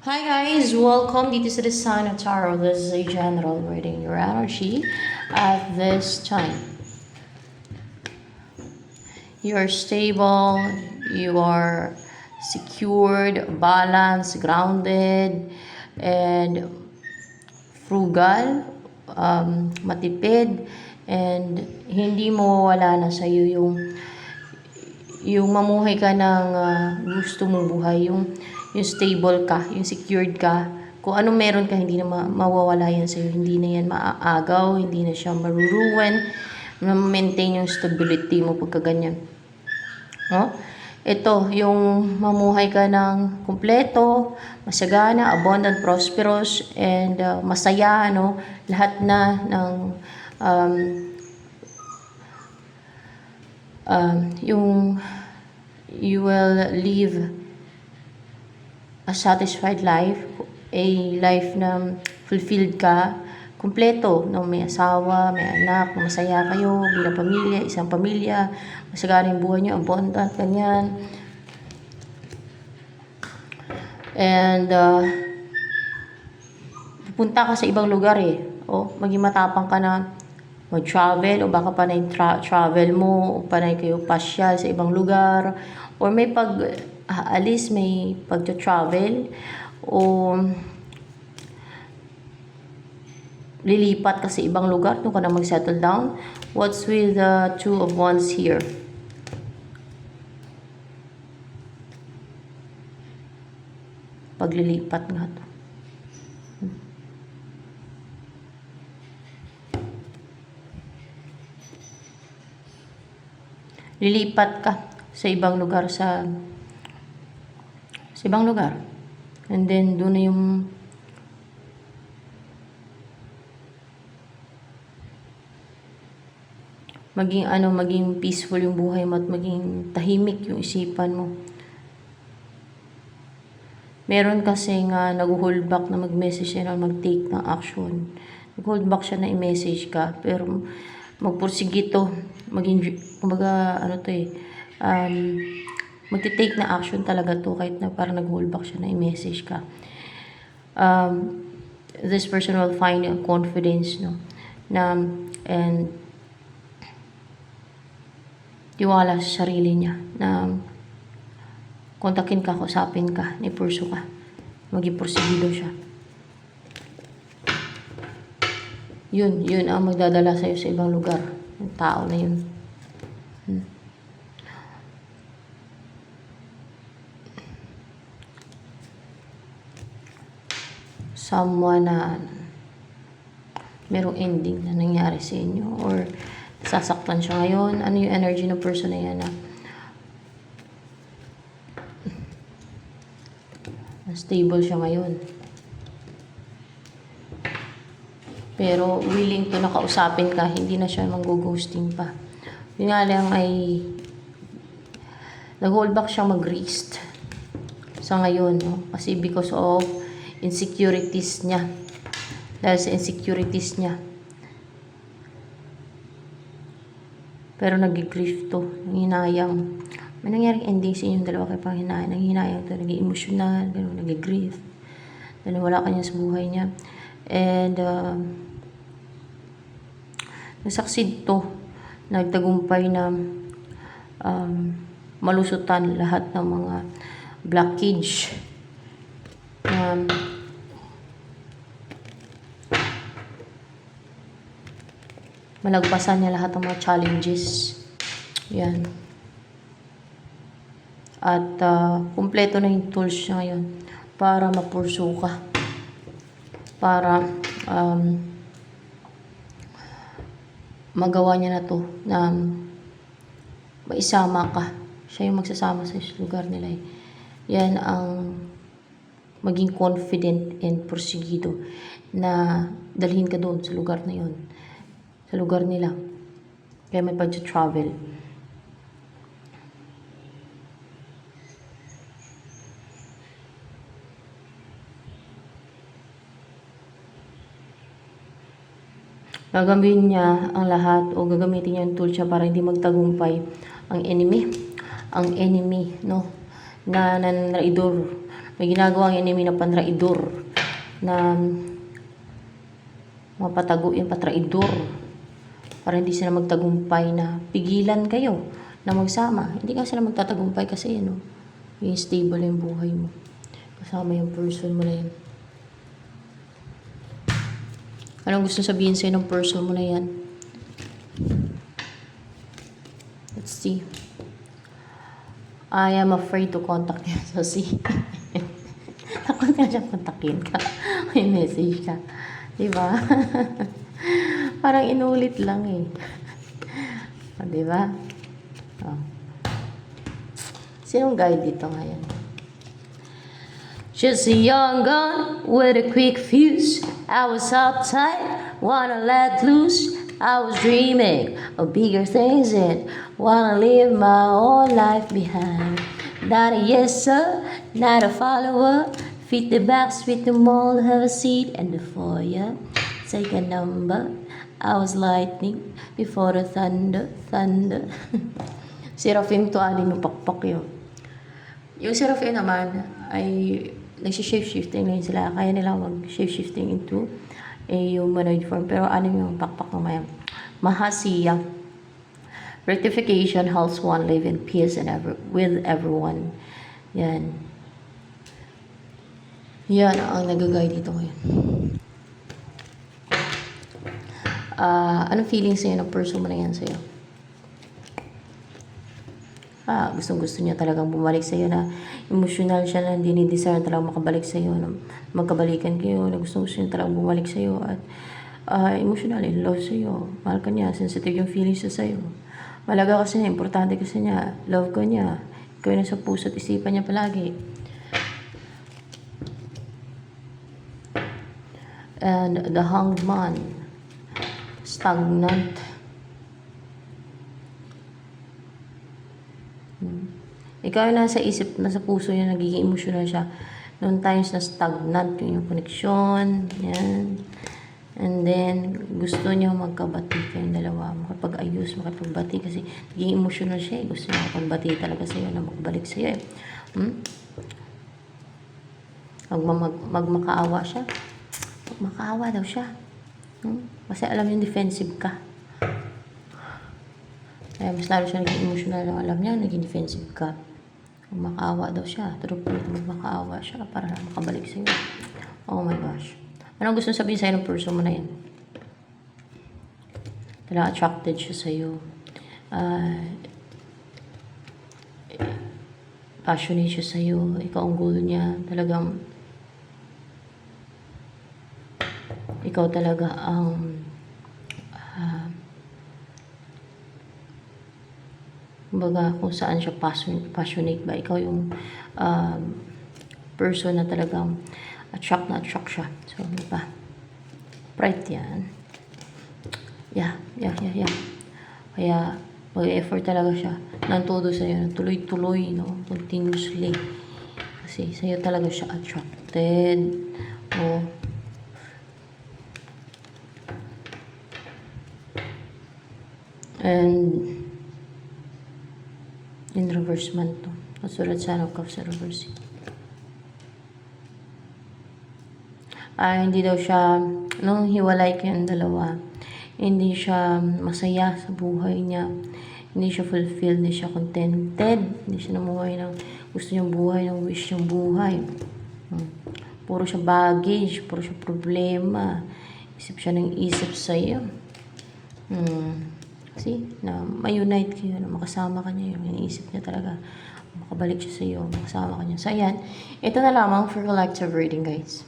Hi guys, welcome dito sa The Sign of Tarot. This is a general reading your energy at this time. You are stable, you are secured, balanced, grounded, and frugal, matipid, and hindi mo wala na sa iyo yung mamuhay ka ng gusto mong buhay, yung stable ka, yung secured ka. Kung anong meron ka, hindi na mawawala yan sa'yo. Hindi na yan maaagaw, hindi na siya maruruwan. Ma-maintain yung stability mo pagka ganyan. No? Ito, yung mamuhay ka ng kumpleto, masagana, abundant, prosperous, and masaya, no? Lahat na ng yung you will live a satisfied life, a life na fulfilled ka, kumpleto, no? May asawa, may anak, masaya kayo bilang pamilya, isang pamilya, masagana yung buhay nyo, abundant, ganyan. And pupunta ka sa ibang lugar o maging matapang ka na mag-travel, o baka panay travel mo, o panay kayo pasyal sa ibang lugar, or may pag-aalis, may pag-travel, o lilipat ka sa ibang lugar, doon ka na mag-settle down. What's with the Two of Wands here? Paglilipat nga to. Lilipat ka sa ibang lugar, sa ibang lugar. And then doon na yung maging peaceful yung buhay mo at maging tahimik yung isipan mo. Meron kasi nga nag-hold back na mag-message siya na mag-take ng action. Nag-hold back siya na i-message ka, pero magpursige to, kumbaga magti-take na action talaga to, kahit na parang nag-hold back siya na i-message ka. This person will find confidence, no, and tiwala sa sarili niya na kontakin ka, kusapin ka, ipurso ka, mag-ipursigido siya. Yun ang magdadala sa'yo sa ibang lugar. Yung tao na yun. Someone na merong ending na nangyari sa inyo, or sasaktan siya ngayon. Ano yung energy ng person na yan na stable siya ngayon, pero willing to nakausapin ka, hindi na siya mag-ghosting pa. Yun nga lang ay nag-hold back siya mag-rest sa ngayon, no? Kasi because of insecurities niya. Dahil sa insecurities niya. Pero nag-grief to, hinayang. May nangyaring ending sa inyong dalawa, kaya pang hinayang to, naging emotional, nag-grief. Dahil wala kanya sa buhay niya. And nasucceed to, nagtagumpay na malusutan lahat ng mga blockage na malagpasan niya lahat ng mga challenges. Yan. At kumpleto na yung tools niya ngayon para mapursu ka, para magawa niya na to, na maisama ka. Siya yung magsasama sa lugar nila. Yan ang maging confident and porsigido na dalhin ka doon sa lugar na yun, sa lugar nila. Kaya may pag-travel. Gagamitin niya ang lahat, o gagamitin niya yung tool siya para hindi magtagumpay ang enemy, no, na nanraidor, May ginagawa ang enemy na panraidor na mapatago yung patraidor para hindi sila magtagumpay na pigilan kayo na magsama. Hindi ka sila magtatagumpay kasi yung stable yung buhay mo. Kasama yung person mo na yan. Anong gusto sabihin sa'yo ng person mo na yan? Let's see. I am afraid to contact you. So, see. Takot ka siya kontakin ka. May message ka. Diba? Parang inulit lang eh. Diba? Oh. Sinong guide dito ngayon? Just a young gun with a quick fuse. I was uptight, wanna let loose. I was dreaming of bigger things and wanna leave my own life behind. Not a yes sir, not a follower. Fit the box, fit the mold, have a seat in the foyer. Take a number. I was lightning before the thunder. Seraphim to alin mo pakpak yun. Yung Seraphim naman ay nagsi-shape-shifting na sila. Kaya nila mag-shape-shifting into a humanoid form. Pero ano yung pakpak naman? Mahasiya. Rectification helps one live in peace and with everyone. Yan. Yan ang nag-guide dito ngayon. Anong feeling sa'yo ng person mo na yan sa'yo? Gustong-gusto niya talagang bumalik sa'yo na emotional siya na dinidesire talagang makabalik sa'yo, na magkabalikan kayo, na gustong-gusto niya talagang bumalik sa'yo at emotional, in love sa'yo. Mahal ka niya, sensitive yung feelings siya sa'yo. Malaga kasi niya, importante kasi niya, love ko niya. Ikaw yung nasa puso at isipan niya palagi. And the Hanged Man, stagnant. Ikaw yung nasa isip, nasa puso niya, nagiging emotional siya. Noong times na stagnant yung connection, yan. And then, gusto niya magkabati kayong dalawa. Makapag-ayos, makapagbati kasi naging emotional siya. Gusto niya makapagbati talaga sa'yo na makabalik sa'yo. Magmakaawa siya. Magmakaawa daw siya. Kasi alam niya defensive ka. Kaya mas lalo siya naging emotional. Alam niya, naging defensive ka. Magmakaawa daw siya. True po, magmakaawa siya para makabalik sa'yo. Oh my gosh. Anong gusto sabihin sa'yo ng person mo na yan? Talagang attracted siya sa'yo. Passionate siya sa'yo. Ikaw ang goal niya. Talagang ikaw talaga ang kumbaga kung saan siya passionate ba. Ikaw yung person na talagang attract siya. So, diba? Pride yan. Yeah. Kaya, mag-effort talaga siya. Nantodo sa'yo, tuloy-tuloy, continuously. Kasi sa'yo talaga siya attracted. And, in reverse man to. Nasulat sa Cups sa reverse. Hindi daw siya, nung hiwalay kayong dalawa, hindi siya masaya sa buhay niya. Hindi siya fulfilled, hindi siya contented. Hindi siya namuhay ng gusto niyang buhay, ng wish niyang buhay. Puro siya baggage, puro siya problema. Isip siya ng isip sa'yo. See, na ma-unite kayo, na makasama ka niya, yung iniisip niya talaga. Makabalik siya sa'yo, makasama ka niya. So, ayan. Ito na lamang for collective reading, guys.